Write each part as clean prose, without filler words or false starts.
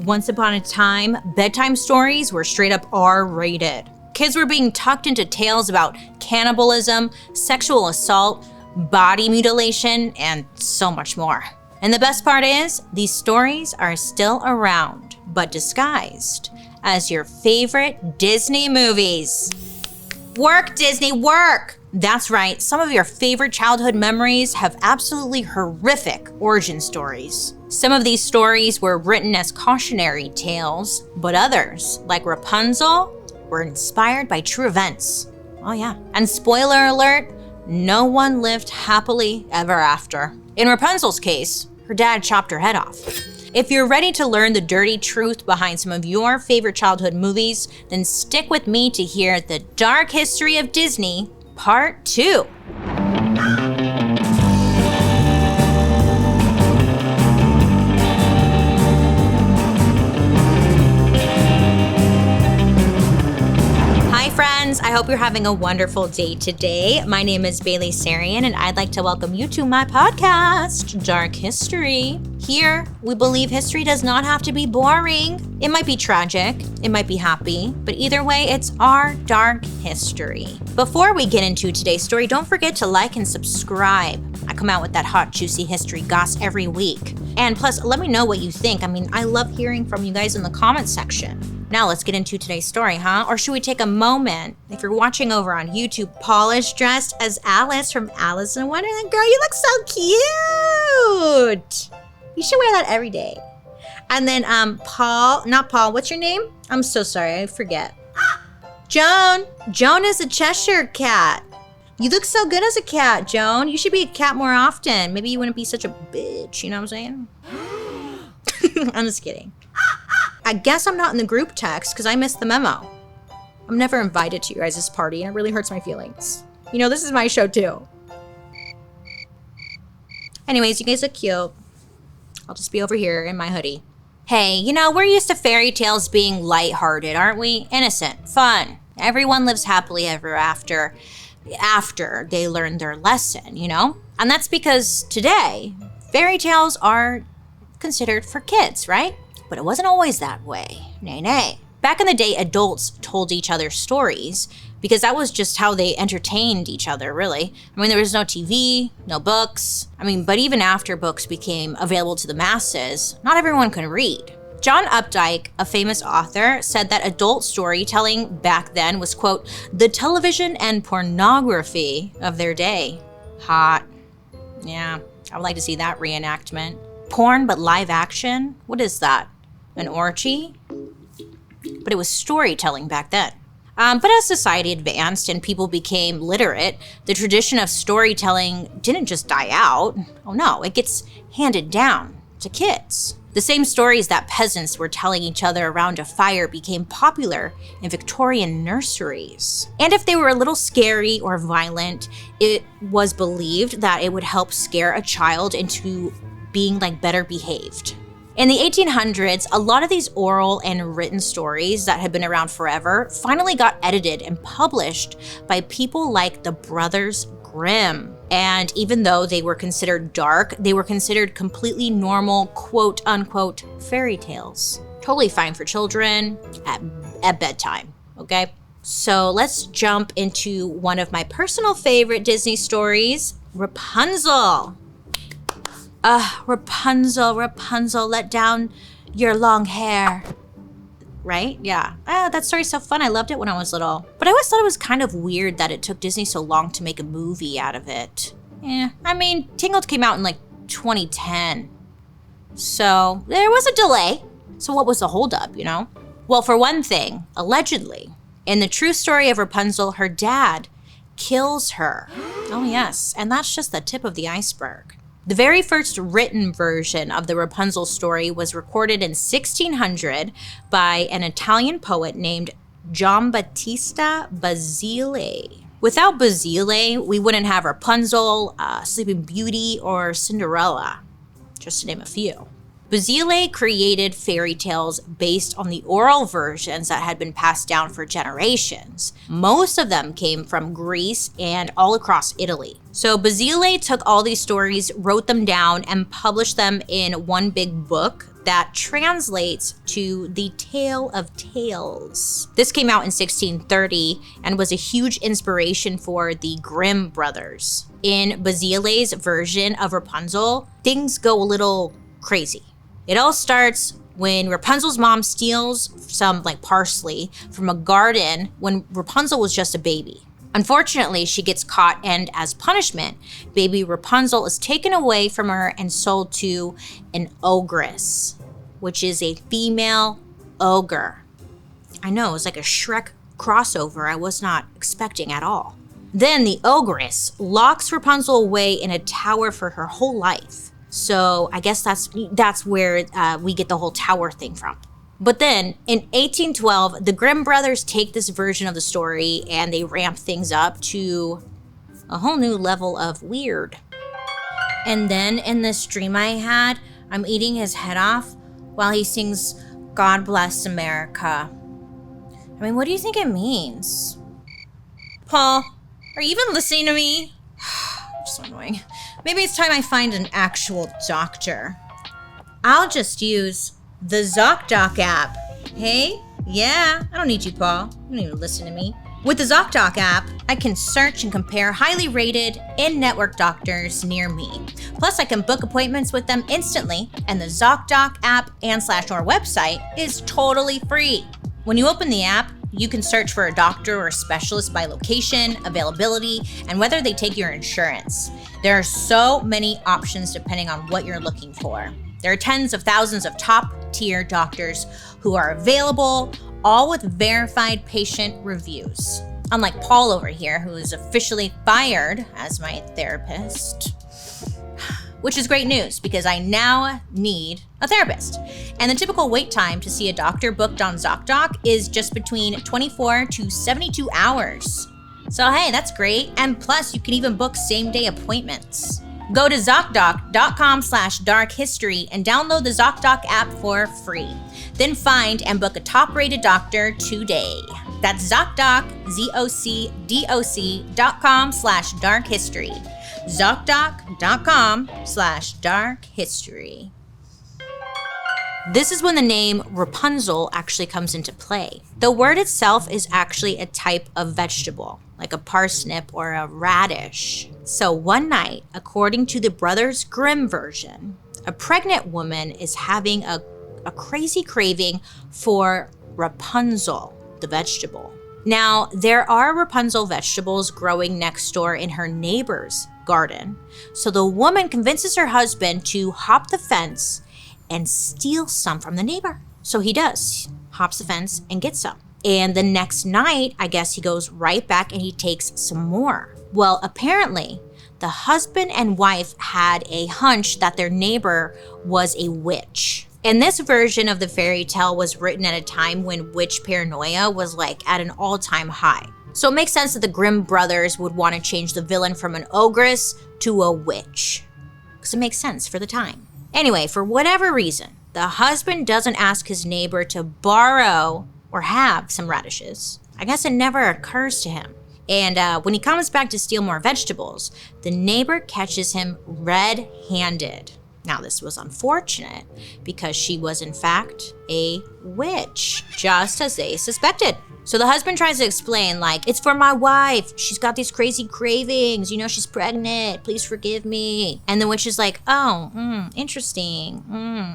once upon a time, bedtime stories were straight up R-rated. Kids were being tucked into tales about cannibalism, sexual assault, body mutilation, and so much more. And the best part is, these stories are still around, but disguised as your favorite Disney movies. Work, Disney, work! That's right, some of your favorite childhood memories have absolutely horrific origin stories. Some of these stories were written as cautionary tales, but others, like Rapunzel, were inspired by true events. Oh yeah. And spoiler alert, no one lived happily ever after. In Rapunzel's case, her dad chopped her head off. If you're ready to learn the dirty truth behind some of your favorite childhood movies, then stick with me to hear The Dark History of Disney, Part 2. I hope you're having a wonderful day today. My name is Bailey Sarian, and I'd like to welcome you to my podcast, Dark History. Here, we believe history does not have to be boring. It might be tragic, it might be happy, but either way, it's our dark history. Before we get into today's story, don't forget to like and subscribe. I come out with that hot, juicy history goss every week. And plus, let me know what you think. I love hearing from you guys in the comment section. Now let's get into today's story, huh? Or should we take a moment? If you're watching over on YouTube, Paul is dressed as Alice from Alice in Wonderland. Girl, you look so cute. You should wear that every day. And then not Paul, what's your name? I'm so sorry, I forget. Joan. Joan is a Cheshire cat. You look so good as a cat, Joan. You should be a cat more often. Maybe you wouldn't be such a bitch, you know what I'm saying? I'm just kidding. I guess I'm not in the group text because I missed the memo. I'm never invited to your guys' party and it really hurts my feelings. You know, this is my show too. Anyways, you guys look cute. I'll just be over here in my hoodie. Hey, you know, we're used to fairy tales being lighthearted, aren't we? Innocent, fun. Everyone lives happily ever after they learn their lesson, you know? And that's because today, fairy tales are considered for kids, right? But it wasn't always that way. Nay. Back in the day, adults told each other stories because that was just how they entertained each other, really. There was no TV, no books. But even after books became available to the masses, not everyone could read. John Updike, a famous author, said that adult storytelling back then was, quote, the television and pornography of their day. Hot. Yeah, I would like to see that reenactment. Porn, but live action? What is that? An orgy? But it was storytelling back then. But as society advanced and people became literate, the tradition of storytelling didn't just die out. Oh no, it gets handed down to kids. The same stories that peasants were telling each other around a fire became popular in Victorian nurseries. And if they were a little scary or violent, it was believed that it would help scare a child into being better behaved. In the 1800s, a lot of these oral and written stories that had been around forever finally got edited and published by people like the Brothers Grimm. And even though they were considered dark, they were considered completely normal, quote unquote, fairy tales. Totally fine for children at bedtime, okay? So let's jump into one of my personal favorite Disney stories, Rapunzel. Rapunzel, let down your long hair. Right? Yeah. That story's so fun. I loved it when I was little. But I always thought it was kind of weird that it took Disney so long to make a movie out of it. Tangled came out in 2010. So there was a delay. So what was the holdup, you know? Well, for one thing, allegedly, in the true story of Rapunzel, her dad kills her. Oh yes, and that's just the tip of the iceberg. The very first written version of the Rapunzel story was recorded in 1600 by an Italian poet named Giambattista Basile. Without Basile, we wouldn't have Rapunzel, Sleeping Beauty, or Cinderella, just to name a few. Basile created fairy tales based on the oral versions that had been passed down for generations. Most of them came from Greece and all across Italy. So Basile took all these stories, wrote them down, and published them in one big book that translates to the Tale of Tales. This came out in 1630 and was a huge inspiration for the Grimm brothers. In Bazile's version of Rapunzel, things go a little crazy. It all starts when Rapunzel's mom steals some parsley from a garden when Rapunzel was just a baby. Unfortunately, she gets caught, and as punishment, baby Rapunzel is taken away from her and sold to an ogress, which is a female ogre. I know, it was like a Shrek crossover I was not expecting at all. Then the ogress locks Rapunzel away in a tower for her whole life. So I guess that's where we get the whole tower thing from. But then in 1812, the Grimm brothers take this version of the story and they ramp things up to a whole new level of weird. And then in this dream I had, I'm eating his head off while he sings God Bless America. I mean, what do you think it means? Paul, are you even listening to me? So annoying. Maybe it's time I find an actual doctor. I'll just use the ZocDoc app. Hey? Yeah, I don't need you, Paul. You don't even listen to me. With the ZocDoc app, I can search and compare highly rated in-network doctors near me. Plus, I can book appointments with them instantly, and the ZocDoc app and /our website is totally free. When you open the app, you can search for a doctor or a specialist by location, availability, and whether they take your insurance. There are so many options depending on what you're looking for. There are tens of thousands of top-tier doctors who are available, all with verified patient reviews. Unlike Paul over here, who is officially fired as my therapist. Which is great news because I now need a therapist. And the typical wait time to see a doctor booked on ZocDoc is just between 24 to 72 hours. So hey, that's great. And plus, you can even book same-day appointments. Go to ZocDoc.com/darkhistory and download the ZocDoc app for free. Then find and book a top-rated doctor today. That's ZocDoc, ZocDoc.com/darkhistory. ZocDoc.com/darkhistory. This is when the name Rapunzel actually comes into play. The word itself is actually a type of vegetable, like a parsnip or a radish. So one night, according to the Brothers Grimm version, a pregnant woman is having a crazy craving for Rapunzel, the vegetable. Now, there are Rapunzel vegetables growing next door in her neighbor's garden. So the woman convinces her husband to hop the fence and steal some from the neighbor. So he does, hops the fence and gets some. And the next night, I guess he goes right back and he takes some more. Well, apparently, the husband and wife had a hunch that their neighbor was a witch. And this version of the fairy tale was written at a time when witch paranoia was at an all-time high. So it makes sense that the Grimm brothers would want to change the villain from an ogress to a witch. Because it makes sense for the time. Anyway, for whatever reason, the husband doesn't ask his neighbor to borrow or have some radishes. I guess it never occurs to him. And when he comes back to steal more vegetables, the neighbor catches him red-handed. Now, this was unfortunate because she was, in fact, a witch, just as they suspected. So the husband tries to explain, it's for my wife. She's got these crazy cravings. She's pregnant. Please forgive me. And the witch is interesting.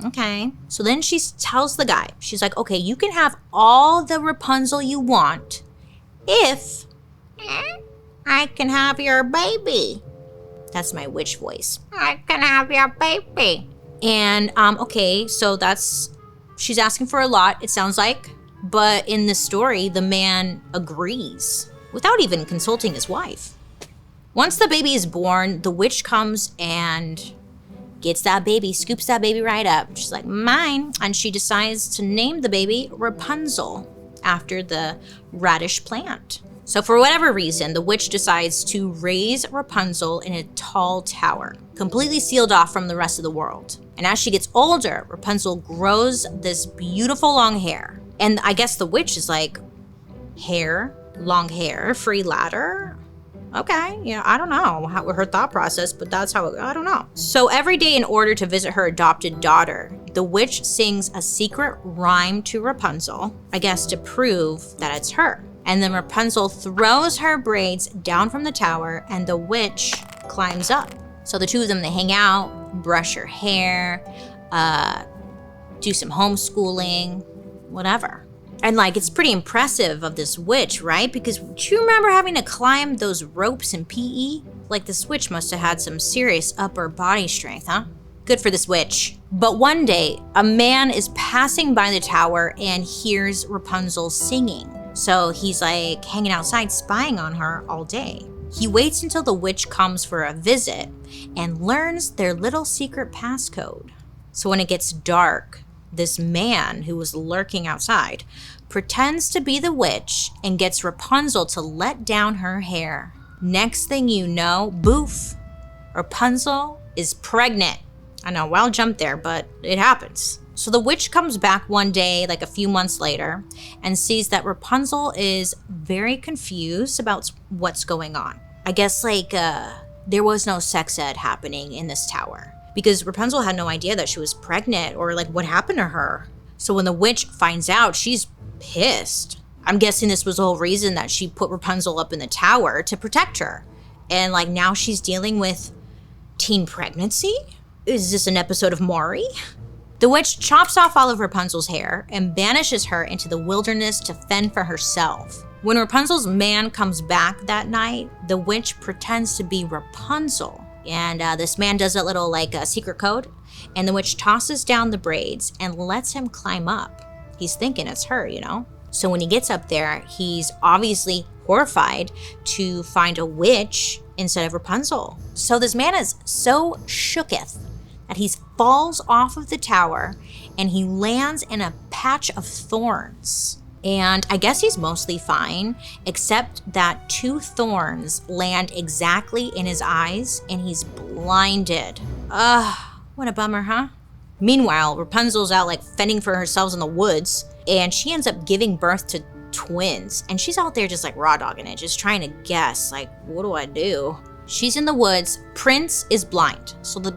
Okay. So then she tells the guy, she's like, okay, you can have all the Rapunzel you want if I can have your baby. That's my witch voice. I can have your baby. And, okay, so she's asking for a lot, it sounds like. But in the story, the man agrees without even consulting his wife. Once the baby is born, the witch comes and gets that baby, scoops that baby right up. She's like, mine. And she decides to name the baby Rapunzel after the radish plant. So for whatever reason, the witch decides to raise Rapunzel in a tall tower, completely sealed off from the rest of the world. And as she gets older, Rapunzel grows this beautiful long hair. And I guess the witch is like, hair, long hair, free ladder. Okay, I don't know how her thought process, but that's how I don't know. So every day, in order to visit her adopted daughter, the witch sings a secret rhyme to Rapunzel, I guess to prove that it's her. And then Rapunzel throws her braids down from the tower and the witch climbs up. So the two of them, they hang out, brush her hair, do some homeschooling, whatever. And it's pretty impressive of this witch, right? Because do you remember having to climb those ropes in PE? This witch must have had some serious upper body strength, huh? Good for this witch. But one day, a man is passing by the tower and hears Rapunzel singing. So he's hanging outside spying on her all day. He waits until the witch comes for a visit and learns their little secret passcode. So when it gets dark, this man who was lurking outside pretends to be the witch and gets Rapunzel to let down her hair. Next thing you know, boof, Rapunzel is pregnant. I know, wild jump there, but it happens. So the witch comes back one day, a few months later, and sees that Rapunzel is very confused about what's going on. I guess there was no sex ed happening in this tower, because Rapunzel had no idea that she was pregnant or what happened to her. So when the witch finds out, she's pissed. I'm guessing this was the whole reason that she put Rapunzel up in the tower, to protect her. And now she's dealing with teen pregnancy? Is this an episode of Maury? The witch chops off all of Rapunzel's hair and banishes her into the wilderness to fend for herself. When Rapunzel's man comes back that night, the witch pretends to be Rapunzel. And this man does a little secret code, and the witch tosses down the braids and lets him climb up. He's thinking it's her, So when he gets up there, he's obviously horrified to find a witch instead of Rapunzel. So this man is so shooketh that he falls off of the tower and he lands in a patch of thorns. And I guess he's mostly fine, except that 2 thorns land exactly in his eyes and he's blinded. What a bummer, huh? Meanwhile, Rapunzel's out fending for herself in the woods, and she ends up giving birth to twins. And she's out there just raw dogging it, just trying to guess, what do I do? She's in the woods. Prince is blind. So the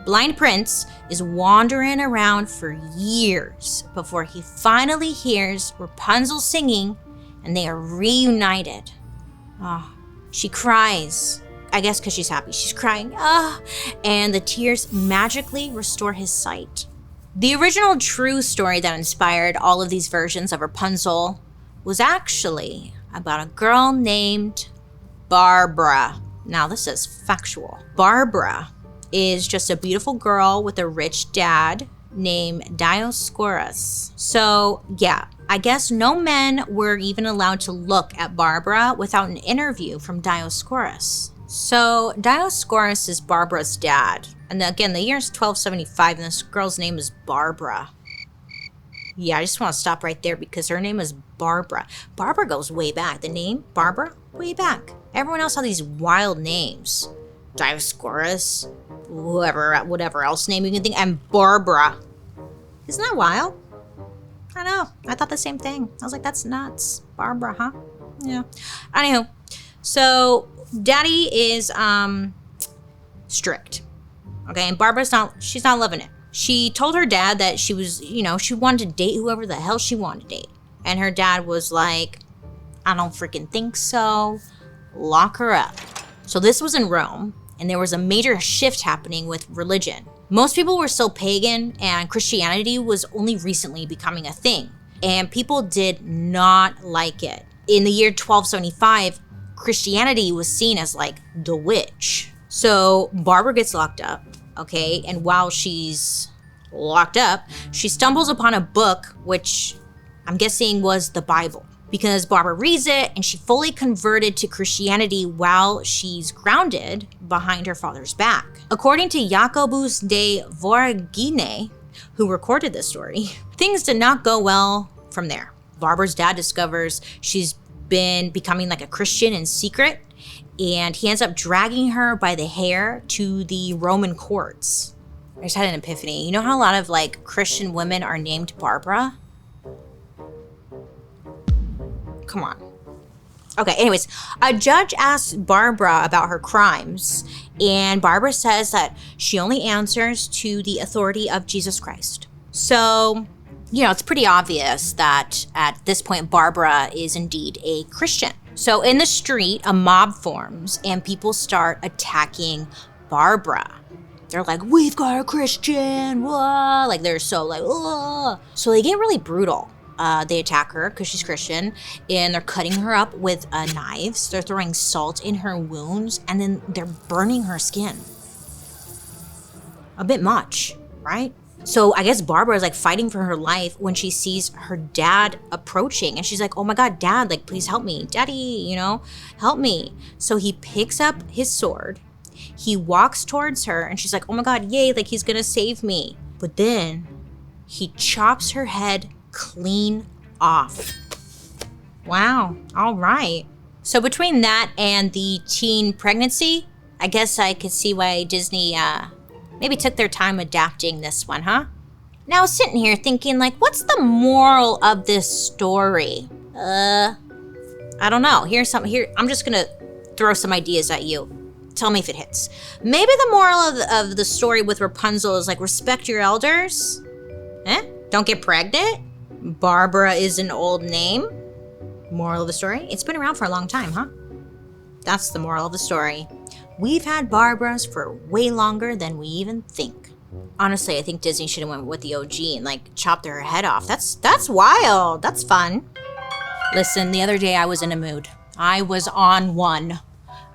blind prince is wandering around for years before he finally hears Rapunzel singing, and they are reunited. She cries. I guess because she's happy. She's crying, and the tears magically restore his sight. The original true story that inspired all of these versions of Rapunzel was actually about a girl named Barbara. Now this is factual. Barbara is just a beautiful girl with a rich dad named Dioscorus. So yeah, I guess no men were even allowed to look at Barbara without an interview from Dioscorus. So Dioscorus is Barbara's dad. And again, the year is 1275 and this girl's name is Barbara. Yeah, I just want to stop right there because her name is Barbara. Barbara goes way back. The name, Barbara, way back. Everyone else had these wild names. Dioscorus, whatever else name you can think, and Barbara. Isn't that wild? I know. I thought the same thing. I was like, that's nuts. Barbara, huh? Yeah. Anywho, so Daddy is strict. Okay, and she's not loving it. She told her dad that she was, she wanted to date whoever the hell she wanted to date. And her dad was like, I don't freaking think so. Lock her up. So this was in Rome, and there was a major shift happening with religion. Most people were still pagan, and Christianity was only recently becoming a thing. And people did not like it. In the year 1275, Christianity was seen as the witch. So Barbara gets locked up, okay? And while she's locked up, she stumbles upon a book, which I'm guessing was the Bible. Because Barbara reads it and she fully converted to Christianity while she's grounded behind her father's back. According to Jacobus de Voragine, who recorded this story, things did not go well from there. Barbara's dad discovers she's been becoming a Christian in secret, and he ends up dragging her by the hair to the Roman courts. I just had an epiphany. You know how a lot of Christian women are named Barbara? Come on. Okay, anyways, a judge asks Barbara about her crimes, and Barbara says that she only answers to the authority of Jesus Christ. So, it's pretty obvious that at this point, Barbara is indeed a Christian. So in the street, a mob forms, and people start attacking Barbara. They're like, we've got a Christian, whoa. Like, they're so like, whoa. So they get really brutal. They attack her because she's Christian, and they're cutting her up with knives. They're throwing salt in her wounds, and then they're burning her skin. A bit much, right? So I guess Barbara is like fighting for her life when she sees her dad approaching, and she's like, oh my God, Dad, like, please help me. Daddy, help me. So he picks up his sword. He walks towards her, and she's like, oh my God, yay, like, he's gonna save me. But then he chops her head clean off. Wow, all right. So between that and the teen pregnancy, I guess I could see why Disney maybe took their time adapting this one, huh? Now I was sitting here thinking, like, what's the moral of this story? I don't know. Here, I'm just gonna throw some ideas at you. Tell me if it hits. Maybe the moral of the story with Rapunzel is like, respect your elders. Don't get pregnant. Barbara is an old name. Moral of the story? It's been around for a long time, huh? That's the moral of the story. We've had Barbaras for way longer than we even think. Honestly, I think Disney should have went with the OG and like chopped her head off. That's wild. That's fun. Listen, the other day I was in a mood. I was on one.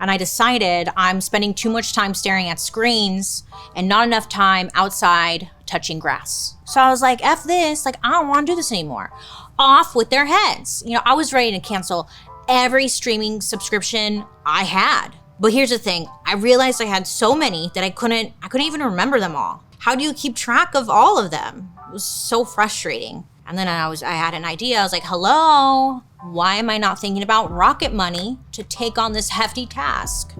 And I decided I'm spending too much time staring at screens and not enough time outside touching grass. So I was like, F this, like, I don't want to do this anymore. Off with their heads. I was ready to cancel every streaming subscription I had. But here's the thing, I realized I had so many that I couldn't even remember them all. How do you keep track of all of them? It was so frustrating. And then I had an idea. I was like, hello, why am I not thinking about Rocket Money to take on this hefty task?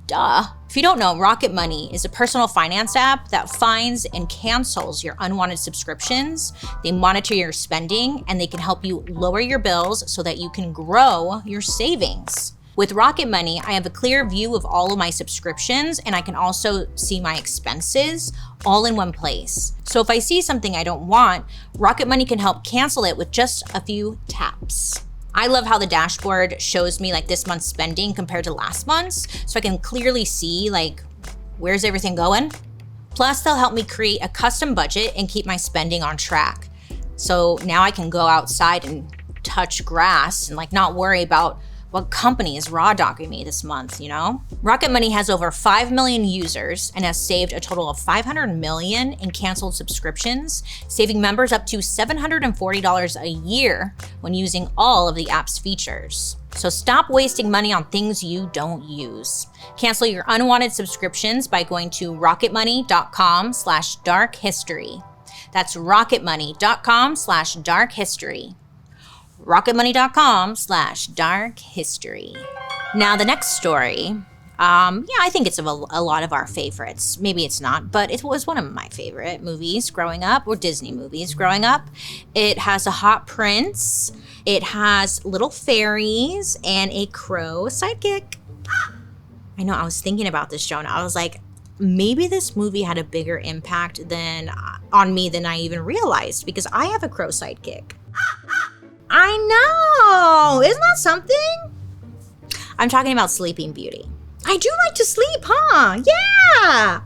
Duh. If you don't know, Rocket Money is a personal finance app that finds and cancels your unwanted subscriptions. They monitor your spending, and they can help you lower your bills so that you can grow your savings. With Rocket Money, I have a clear view of all of my subscriptions, and I can also see my expenses all in one place. So if I see something I don't want, Rocket Money can help cancel it with just a few taps. I love how the dashboard shows me like this month's spending compared to last month's, so I can clearly see like where's everything going. Plus, they'll help me create a custom budget and keep my spending on track. So now I can go outside and touch grass and like not worry about what company is raw dogging me this month, Rocket Money has over 5 million users and has saved a total of $500 million in canceled subscriptions, saving members up to $740 a year when using all of the app's features. So stop wasting money on things you don't use. Cancel your unwanted subscriptions by going to rocketmoney.com/darkhistory. That's rocketmoney.com/darkhistory. rocketmoney.com/darkhistory. Now the next story, I think it's of a lot of our favorites. Maybe it's not, but it was one of my favorite movies growing up, or Disney movies growing up. It has a hot prince, it has little fairies, and a crow sidekick. I know, I was thinking about this, Jonah. I was like, maybe this movie had a bigger impact on me than I even realized, because I have a crow sidekick. I know! Isn't that something? I'm talking about Sleeping Beauty. I do like to sleep, huh? Yeah!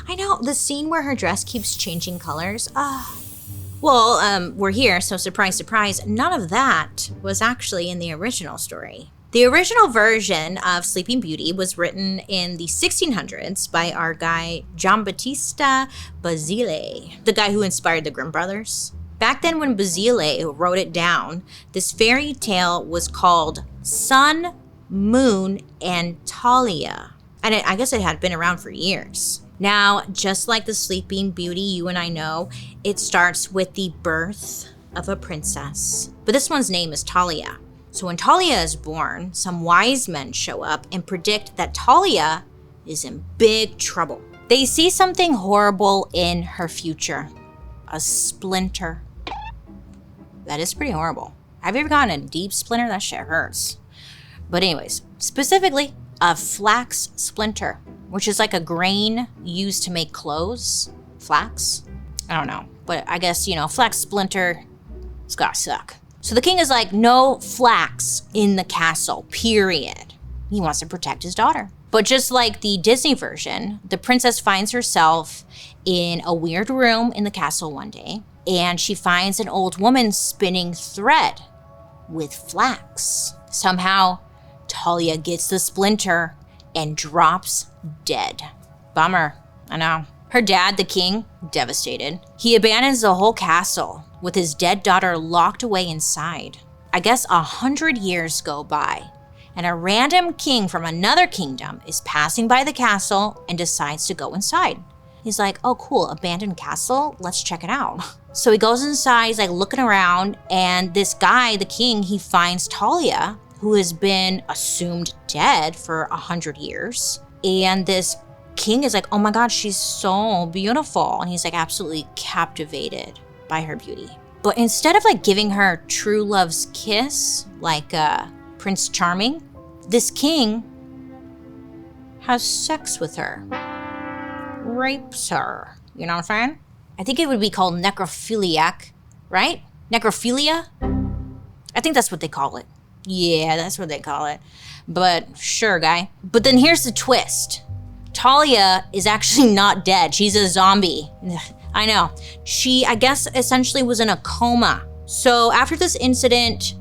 I know, the scene where her dress keeps changing colors. Well, we're here, so surprise, surprise, none of that was actually in the original story. The original version of Sleeping Beauty was written in the 1600s by our guy Giambattista Basile, the guy who inspired the Grimm brothers. Back then when Basile wrote it down, this fairy tale was called Sun, Moon, and Talia. And I guess it had been around for years. Now, just like the Sleeping Beauty you and I know, it starts with the birth of a princess. But this one's name is Talia. So when Talia is born, some wise men show up and predict that Talia is in big trouble. They see something horrible in her future. A splinter. That is pretty horrible. Have you ever gotten a deep splinter? That shit hurts. But anyways, specifically a flax splinter, which is like a grain used to make clothes. Flax? I don't know. But I guess, flax splinter, it's gotta suck. So the king is like, no flax in the castle, period. He wants to protect his daughter. But just like the Disney version, the princess finds herself in a weird room in the castle one day, and she finds an old woman spinning thread with flax. Somehow, Talia gets the splinter and drops dead. Bummer, I know. Her dad, the king, devastated. He abandons the whole castle with his dead daughter locked away inside. I guess 100 years go by, and a random king from another kingdom is passing by the castle and decides to go inside. He's like, oh cool, abandoned castle, let's check it out. So he goes inside, he's like looking around, and this guy, the king, he finds Talia, who has been assumed dead for 100 years. And this king is like, oh my God, she's so beautiful. And he's like absolutely captivated by her beauty. But instead of like giving her true love's kiss, like Prince Charming, this king has sex with her, rapes her. You know what I'm saying? I think it would be called necrophiliac, right? Necrophilia? I think that's what they call it. Yeah, that's what they call it. But sure, guy. But then here's the twist. Talia is actually not dead. She's a zombie. I know. She, I guess, essentially was in a coma. So after this incident,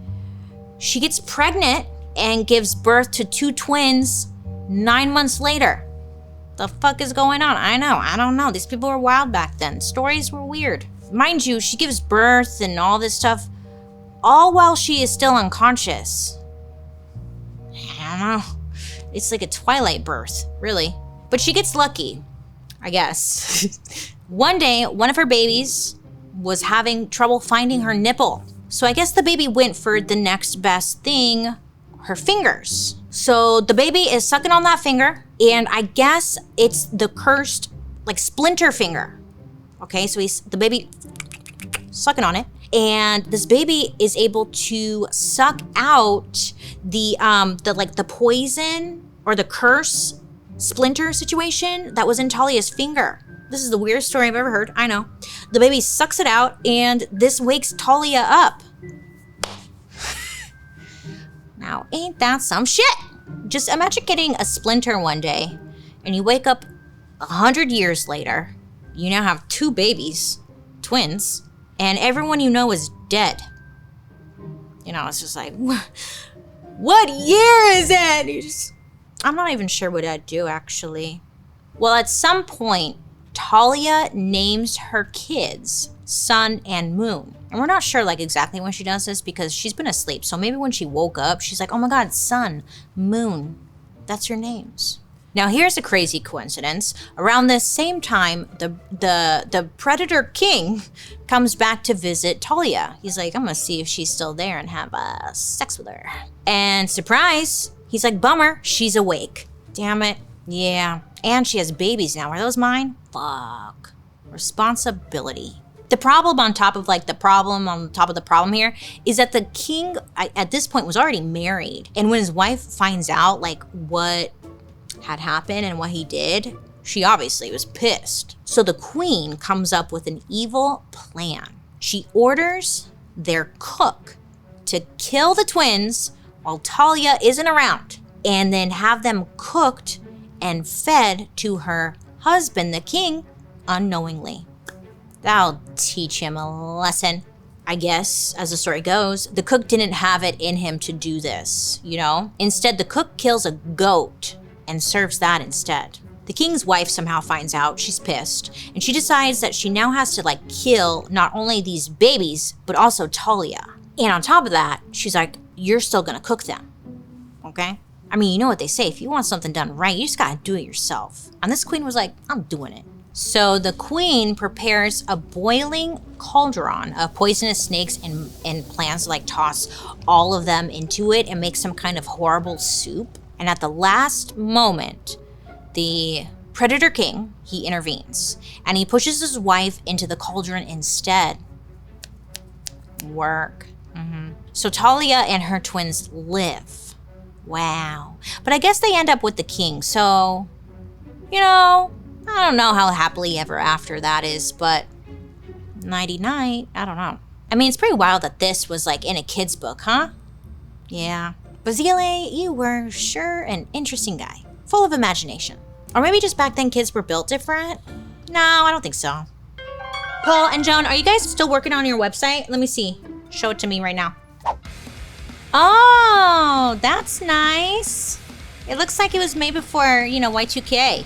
she gets pregnant and gives birth to 2 twins 9 months later. The fuck is going on? I know. I don't know. These people were wild back then. Stories were weird. Mind you, she gives birth and all this stuff all while she is still unconscious. I don't know. It's like a twilight birth, really. But she gets lucky, I guess. One day, one of her babies was having trouble finding her nipple. So I guess the baby went for the next best thing, her fingers. So the baby is sucking on that finger, and I guess it's the cursed, like, splinter finger. Okay, so the baby sucking on it, and this baby is able to suck out the poison or the curse splinter situation that was in Talia's finger. This is the weirdest story I've ever heard. I know. The baby sucks it out, and this wakes Talia up. Now, ain't that some shit? Just imagine getting a splinter one day, and you wake up 100 years later. You now have 2 babies, twins, and everyone you know is dead. It's just like, what year is it? I'm not even sure what I'd do, actually. Well, at some point, Talia names her kids Sun and Moon. And we're not sure like exactly when she does this because she's been asleep. So maybe when she woke up, she's like, oh my God, Sun, Moon, that's your names. Now here's a crazy coincidence. Around this same time, the Predator King comes back to visit Talia. He's like, I'm gonna see if she's still there and have sex with her. And surprise, he's like, bummer, she's awake. Damn it, yeah. And she has babies now. Are those mine? Fuck. Responsibility. The problem on top of the problem here is that the king at this point was already married. And when his wife finds out what had happened and what he did, she obviously was pissed. So the queen comes up with an evil plan. She orders their cook to kill the twins while Talia isn't around, and then have them cooked and fed to her husband, the king, unknowingly. That'll teach him a lesson. I guess, as the story goes, the cook didn't have it in him to do this, Instead, the cook kills a goat and serves that instead. The king's wife somehow finds out, she's pissed, and she decides that she now has to kill not only these babies, but also Talia. And on top of that, she's like, you're still gonna cook them, okay? I mean, you know what they say, if you want something done right, you just gotta do it yourself. And this queen was like, I'm doing it. So the queen prepares a boiling cauldron of poisonous snakes and plans to toss all of them into it and make some kind of horrible soup. And at the last moment, the Predator King, he intervenes and he pushes his wife into the cauldron instead. Work. So Talia and her twins live. Wow. But I guess they end up with the king, so, I don't know how happily ever after that is, but nighty-night, I don't know. I mean, it's pretty wild that this was like in a kid's book, huh? Yeah. Basile, you were sure an interesting guy, full of imagination. Or maybe just back then kids were built different? No, I don't think so. Paul and Joan, are you guys still working on your website? Let me see. Show it to me right now. Oh, that's nice. It looks like it was made before, Y2K.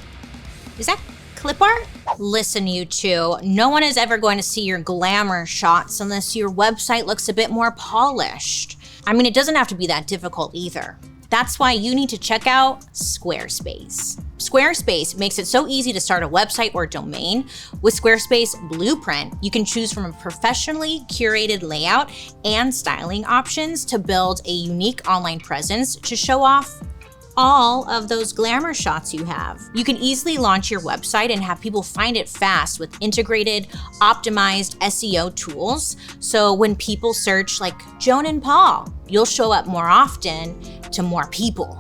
Is that clip art? Listen, you two, no one is ever going to see your glamour shots unless your website looks a bit more polished. I mean, it doesn't have to be that difficult either. That's why you need to check out Squarespace. Squarespace makes it so easy to start a website or domain. With Squarespace Blueprint, you can choose from a professionally curated layout and styling options to build a unique online presence to show off all of those glamour shots you have. You can easily launch your website and have people find it fast with integrated, optimized SEO tools. So when people search like Joan and Paul, you'll show up more often to more people.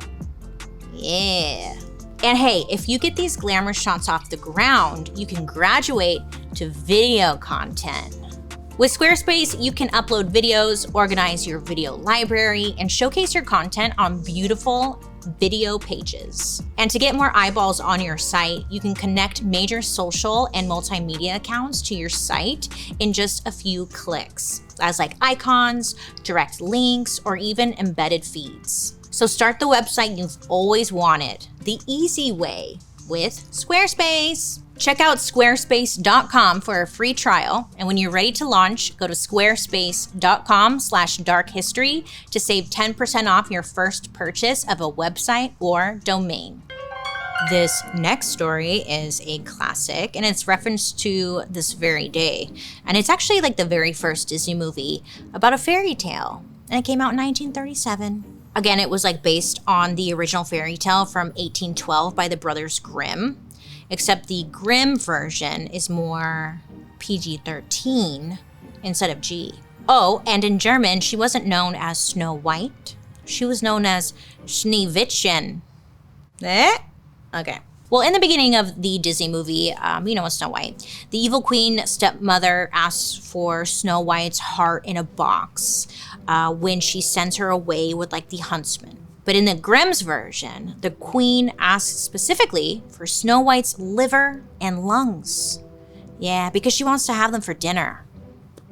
Yeah. And hey, if you get these glamour shots off the ground, you can graduate to video content. With Squarespace, you can upload videos, organize your video library, and showcase your content on beautiful video pages. And to get more eyeballs on your site, you can connect major social and multimedia accounts to your site in just a few clicks, as like icons, direct links, or even embedded feeds. So start the website you've always wanted, the easy way, with Squarespace. Check out squarespace.com for a free trial. And when you're ready to launch, go to squarespace.com/darkhistory to save 10% off your first purchase of a website or domain. This next story is a classic, and it's referenced to this very day. And it's actually like the very first Disney movie about a fairy tale. And it came out in 1937. Again, it was like based on the original fairy tale from 1812 by the Brothers Grimm. Except the Grimm version is more PG-13 instead of G. Oh, and in German, she wasn't known as Snow White. She was known as Schneewittchen. Okay. Well, in the beginning of the Disney movie, it's Snow White. The evil queen stepmother asks for Snow White's heart in a box when she sends her away with like the huntsman. But in the Grimm's version, the queen asks specifically for Snow White's liver and lungs. Yeah, because she wants to have them for dinner.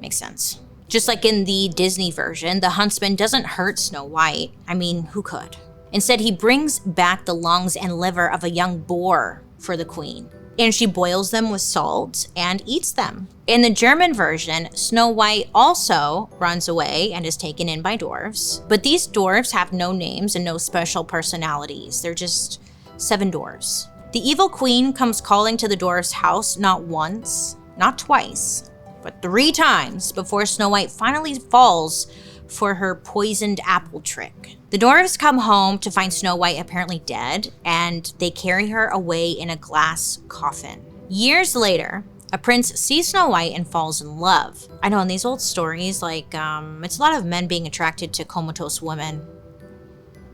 Makes sense. Just like in the Disney version, the huntsman doesn't hurt Snow White. I mean, who could? Instead, he brings back the lungs and liver of a young boar for the queen. And she boils them with salt and eats them. In the German version, Snow White also runs away and is taken in by dwarves. But these dwarves have no names and no special personalities. They're just 7 dwarves. The evil queen comes calling to the dwarves' house not once, not twice, but 3 times before Snow White finally falls for her poisoned apple trick. The dwarves come home to find Snow White apparently dead, and they carry her away in a glass coffin. Years later, a prince sees Snow White and falls in love. I know in these old stories, it's a lot of men being attracted to comatose women.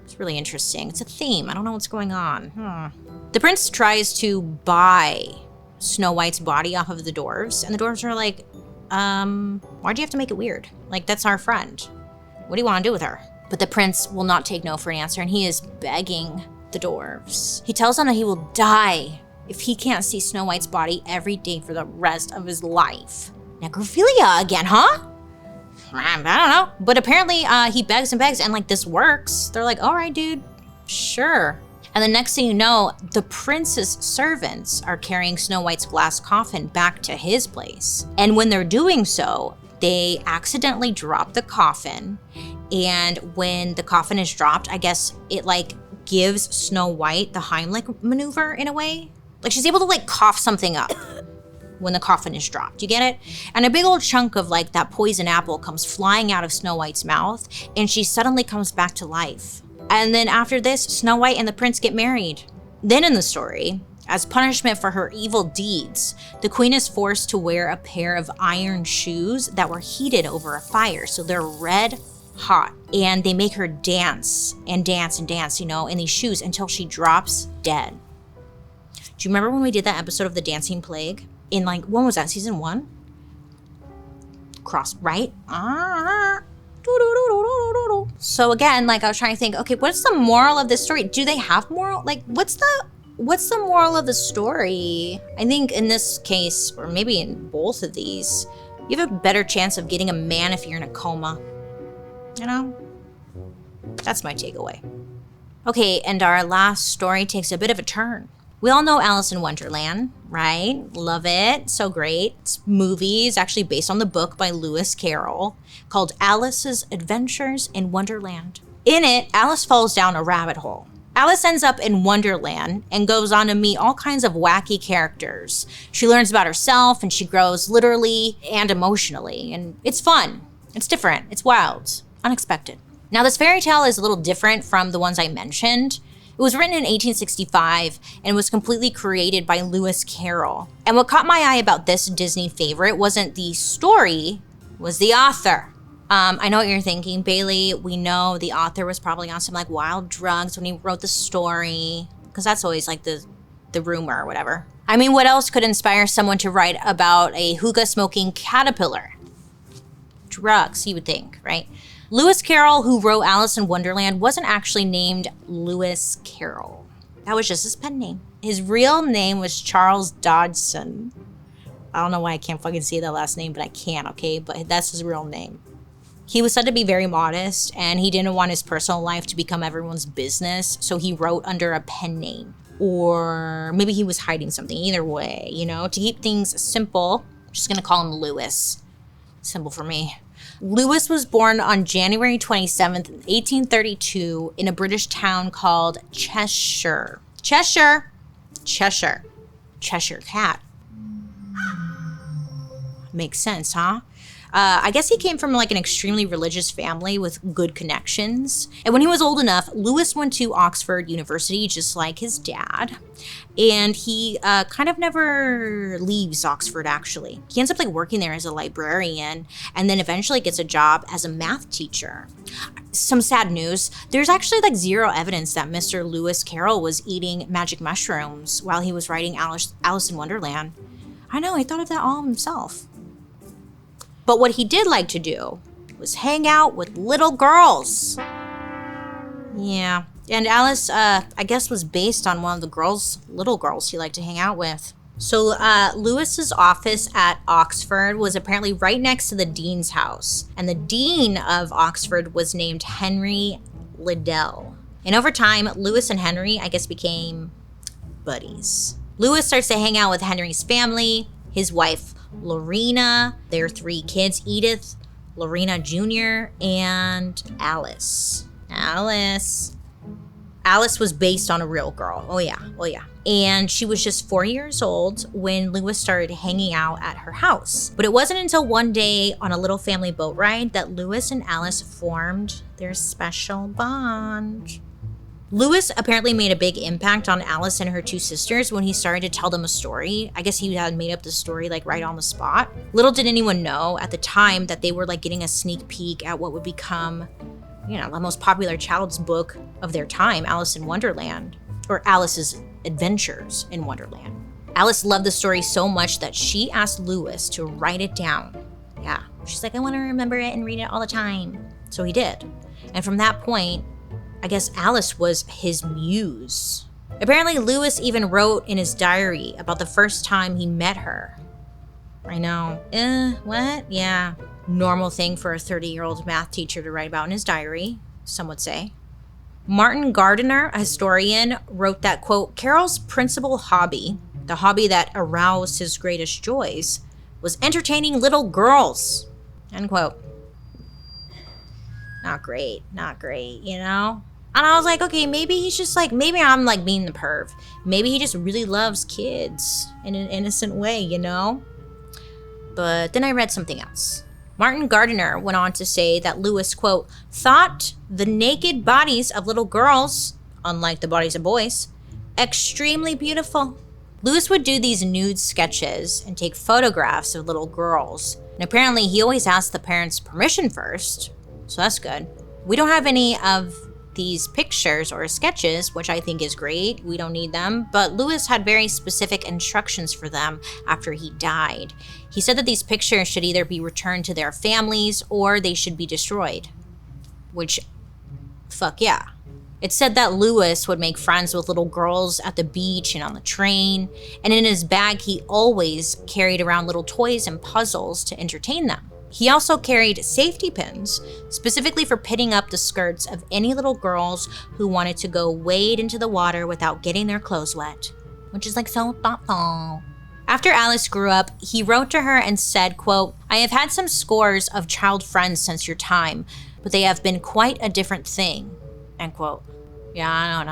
It's really interesting. It's a theme. I don't know what's going on. The prince tries to buy Snow White's body off of the dwarves, and the dwarves are like, why'd you have to make it weird? Like, that's our friend. What do you want to do with her? But the prince will not take no for an answer, and he is begging the dwarves. He tells them that he will die if he can't see Snow White's body every day for the rest of his life. Necrophilia again, huh? I don't know. But apparently he begs and begs, and this works. They're like, all right, dude, sure. And the next thing you know, the prince's servants are carrying Snow White's glass coffin back to his place. And when they're doing so, they accidentally drop the coffin. And when the coffin is dropped, I guess it gives Snow White the Heimlich maneuver in a way. She's able to cough something up when the coffin is dropped. You get it? And a big old chunk of that poison apple comes flying out of Snow White's mouth, and she suddenly comes back to life. And then after this, Snow White and the prince get married. Then in the story, As punishment for her evil deeds, the queen is forced to wear a pair of iron shoes that were heated over a fire. So they're red hot, and they make her dance and dance and dance, in these shoes until she drops dead. Do you remember when we did that episode of the Dancing Plague? In when was that, season 1? Cross, right? So again, I was trying to think, okay, what's the moral of this story? Do they have moral? What's the moral of the story? I think in this case, or maybe in both of these, you have a better chance of getting a man if you're in a coma. That's my takeaway. Okay, and our last story takes a bit of a turn. We all know Alice in Wonderland, right? Love it. So great. This movie is actually based on the book by Lewis Carroll called Alice's Adventures in Wonderland. In it, Alice falls down a rabbit hole. Alice ends up in Wonderland and goes on to meet all kinds of wacky characters. She learns about herself and she grows literally and emotionally. And it's fun. It's different. It's wild. Unexpected. Now, this fairy tale is a little different from the ones I mentioned. It was written in 1865 and was completely created by Lewis Carroll. And what caught my eye about this Disney favorite wasn't the story, was the author. I know what you're thinking, Bailey. We know the author was probably on some wild drugs when he wrote the story, because that's always the rumor or whatever. I mean, what else could inspire someone to write about a hookah-smoking caterpillar? Drugs, you would think, right? Lewis Carroll, who wrote Alice in Wonderland, wasn't actually named Lewis Carroll. That was just his pen name. His real name was Charles Dodgson. I don't know why I can't fucking say that last name, but I can, okay? But that's his real name. He was said to be very modest, and he didn't want his personal life to become everyone's business, so he wrote under a pen name. Or maybe he was hiding something. Either way, to keep things simple, I'm just gonna call him Lewis. Simple for me. Lewis was born on January 27th, 1832 in a British town called Cheshire. Cheshire cat. Makes sense, huh? I guess he came from an extremely religious family with good connections. And when he was old enough, Lewis went to Oxford University, just like his dad. And he kind of never leaves Oxford, actually. He ends up working there as a librarian and then eventually gets a job as a math teacher. Some sad news, there's actually zero evidence that Mr. Lewis Carroll was eating magic mushrooms while he was writing Alice in Wonderland. I know, he thought of that all himself. But what he did like to do was hang out with little girls. Yeah. And Alice, I guess, was based on one of the little girls he liked to hang out with. So Lewis's office at Oxford was apparently right next to the dean's house. And the dean of Oxford was named Henry Liddell. And over time, Lewis and Henry, I guess, became buddies. Lewis starts to hang out with Henry's family, his wife, Lorena, their 3 kids, Edith, Lorena Jr., and Alice. Alice was based on a real girl. Oh yeah. And she was just 4 years old when Lewis started hanging out at her house. But it wasn't until one day on a little family boat ride that Lewis and Alice formed their special bond. Lewis apparently made a big impact on Alice and her 2 sisters when he started to tell them a story. I guess he had made up the story right on the spot. Little did anyone know at the time that they were getting a sneak peek at what would become, the most popular child's book of their time, Alice in Wonderland, or Alice's Adventures in Wonderland. Alice loved the story so much that she asked Lewis to write it down. Yeah, she's I want to remember it and read it all the time. So he did. And from that point, I guess Alice was his muse. Apparently, Lewis even wrote in his diary about the first time he met her. I know. What? Yeah. Normal thing for a 30-year-old math teacher to write about in his diary, some would say. Martin Gardiner, a historian, wrote that, quote, Carroll's principal hobby, the hobby that aroused his greatest joys, was entertaining little girls, end quote. Not great, And I was okay, maybe he's just maybe I'm being the perv. Maybe he just really loves kids in an innocent way, But then I read something else. Martin Gardiner went on to say that Lewis, quote, thought the naked bodies of little girls, unlike the bodies of boys, extremely beautiful. Lewis would do these nude sketches and take photographs of little girls. And apparently he always asked the parents' permission first, so that's good. We don't have any of these pictures or sketches, which I think is great. We don't need them, but Lewis had very specific instructions for them after he died. He said that these pictures should either be returned to their families or they should be destroyed. Which, fuck yeah. It said that Lewis would make friends with little girls at the beach and on the train, and in his bag he always carried around little toys and puzzles to entertain them. He also carried safety pins, specifically for pinning up the skirts of any little girls who wanted to go wade into the water without getting their clothes wet, which is like so thoughtful. After Alice grew up, he wrote to her and said, quote, "I have had some scores of child friends since your time, but they have been quite a different thing," end quote. Yeah, I don't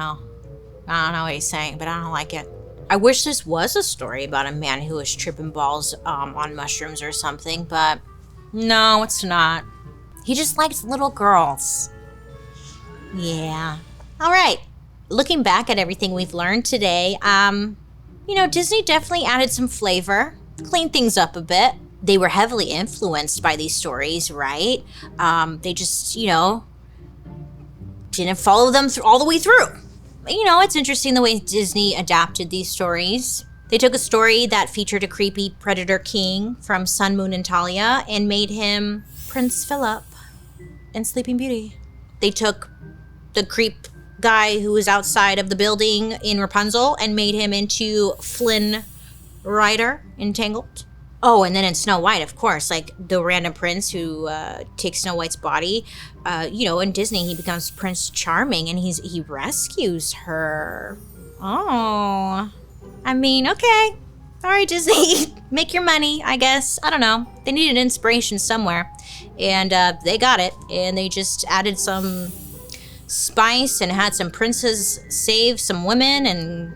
know what he's saying, but I don't like it. I wish this was a story about a man who was tripping balls on mushrooms or something, but no, it's not. He just likes little girls. Yeah. All right. Looking back at everything we've learned today, Disney definitely added some flavor, cleaned things up a bit. They were heavily influenced by these stories, right? They just, didn't follow them all the way through. It's interesting the way Disney adapted these stories. They took a story that featured a creepy predator king from Sun, Moon, and Talia and made him Prince Philip in Sleeping Beauty. They took the creep guy who was outside of the building in Rapunzel and made him into Flynn Rider in Tangled. Oh, and then in Snow White, of course, like the random prince who takes Snow White's body. In Disney, he becomes Prince Charming and he rescues her. Oh, I mean, okay. All right, Disney, make your money, I guess. I don't know. They needed inspiration somewhere, and they got it. And they just added some spice and had some princes save some women and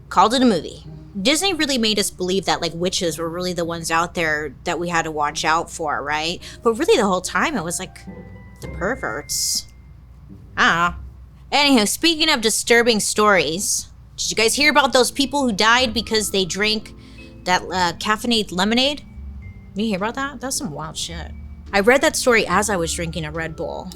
called it a movie. Disney really made us believe that like witches were really the ones out there that we had to watch out for, right? But really the whole time it was like the perverts. I don't know. Anywho, speaking of disturbing stories, did you guys hear about those people who died because they drank that caffeinated lemonade? You hear about that? That's some wild shit. I read that story as I was drinking a Red Bull.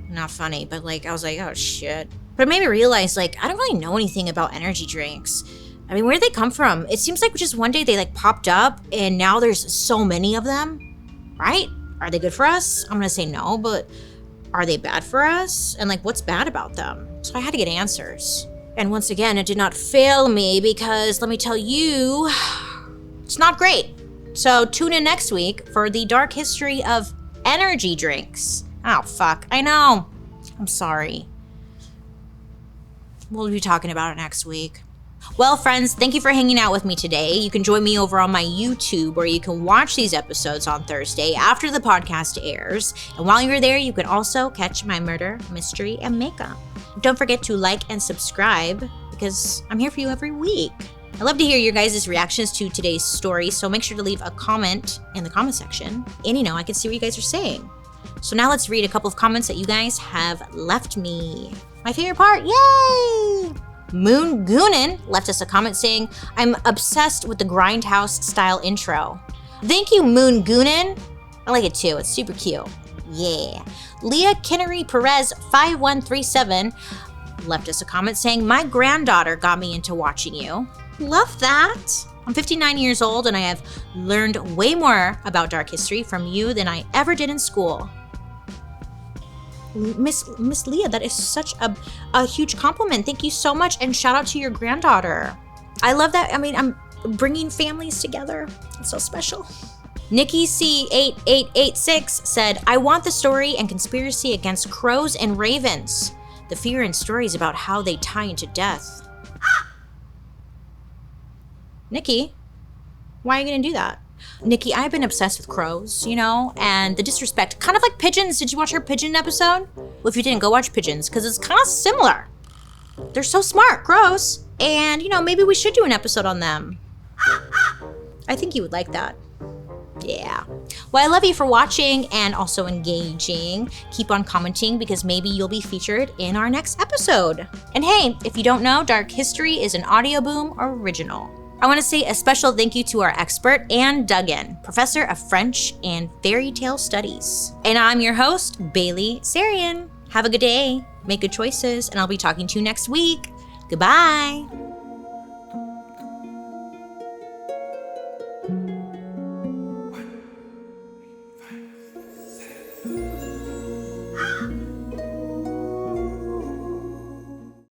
Not funny, but like I was like, oh shit. But it made me realize like I don't really know anything about energy drinks. I mean, where did they come from? It seems like just one day they like popped up and now there's so many of them, right? Are they good for us? I'm gonna say no, but are they bad for us? And like, what's bad about them? So I had to get answers. And once again, it did not fail me because let me tell you, it's not great. So tune in next week for the dark history of energy drinks. Oh, fuck. I know. I'm sorry. We'll be talking about it next week. Well, friends, thank you for hanging out with me today. You can join me over on my YouTube where you can watch these episodes on Thursday after the podcast airs. And while you're there, you can also catch my murder, mystery, and makeup. Don't forget to like and subscribe because I'm here for you every week. I love to hear your guys' reactions to today's story, so make sure to leave a comment in the comment section. And I can see what you guys are saying. So now let's read a couple of comments that you guys have left me. My favorite part, yay! Moon Goonin left us a comment saying, "I'm obsessed with the Grindhouse style intro." Thank you, Moon Goonin. I like it too. It's super cute. Yeah. Leah Kinnery Perez 5137 left us a comment saying, "My granddaughter got me into watching you." Love that. I'm 59 years old and I have learned way more about dark history from you than I ever did in school. Miss Leah, that is such a huge compliment. Thank you so much, and shout out to your granddaughter. I love that. I mean, I'm bringing families together. It's so special. Nikki C8886 said, "I want the story and conspiracy against crows and ravens. The fear and stories about how they tie into death." Nikki, why are you gonna do that? Nikki, I've been obsessed with crows, and the disrespect. Kind of like pigeons. Did you watch her pigeon episode? Well, if you didn't, go watch pigeons, because it's kind of similar. They're so smart, crows. And, maybe we should do an episode on them. I think you would like that. Yeah. Well, I love you for watching and also engaging. Keep on commenting because maybe you'll be featured in our next episode. And hey, if you don't know, Dark History is an Audio Boom original. I want to say a special thank you to our expert, Anne Duggan, professor of French and fairy tale studies. And I'm your host, Bailey Sarian. Have a good day, make good choices, and I'll be talking to you next week. Goodbye.